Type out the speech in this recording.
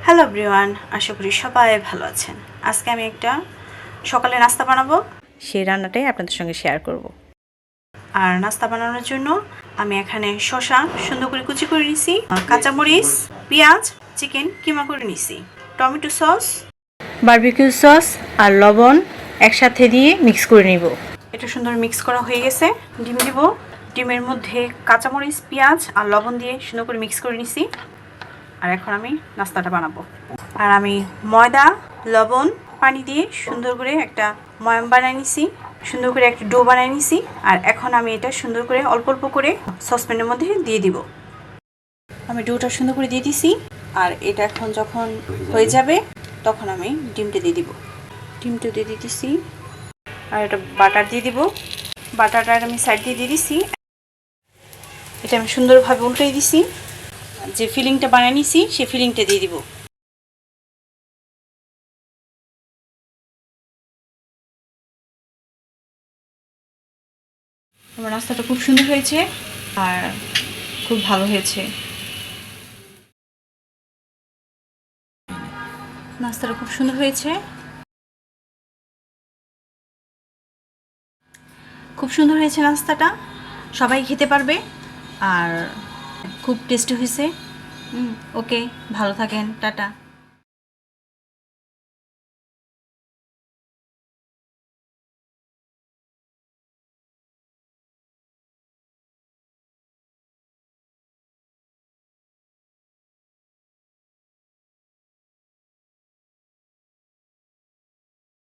Hello everyone, আশা করি সবাই ভালো আছেন। আজকে আমি একটা সকালে নাস্তা বানাবো, সেই রান্নাটাই আপনাদের সঙ্গে শেয়ার করব। আর নাস্তা বানানোর জন্য আমি এখানে শসা সুন্দর করে কুচি করে নিছি, কাঁচামরিচ, পেঁয়াজ, চিকেন কিমা করে নিছি, টমেটো সস, বারবিকিউ সস আর লবণ একসাথে দিয়ে মিক্স করে নিব। এটা সুন্দর মিক্স করা হয়ে গেছে। ডিম দিব, ডিমের মধ্যে কাঁচামরিচ, পেঁয়াজ আর লবণ দিয়ে সুন্দর করে মিক্স করে নিছি। আর এখন আমি নাস্তাটা বানাবো। আর আমি ময়দা, লবণ, পানি দিয়ে সুন্দর করে একটা ময়াম বানিয়ে নিছি, সুন্দর করে একটা ডো বানিয়ে নিছি। আর এখন আমি এটা সুন্দর করে অল্প অল্প করে সসপ্যানের মধ্যে দিয়ে দিব। আমি ডোটা সুন্দর করে দিয়ে দিছি। আর এটা এখন যখন হয়ে যাবে তখন আমি ডিমটা দিয়ে দিব। ডিমটা দিয়ে দিতেছি। আর এটা বাটার দিয়ে দিব। বাটারটা আমি সাইড দিয়ে দিছি। এটা আমি সুন্দরভাবে উল্টে দিছি। যে ফিলিংটা বানিয়ে নিছি সেই ফিলিংটা দিয়ে দিব। আমার নাস্তাটা খুব সুন্দর হয়েছে আর খুব ভালো হয়েছে। নাস্তাটা খুব সুন্দর হয়েছে, খুব সুন্দর হয়েছে নাস্তাটা। সবাই খেতে পারবে আর খুব টেস্টি হয়েছে। ওকে, ভালো থাকেন, টাটা।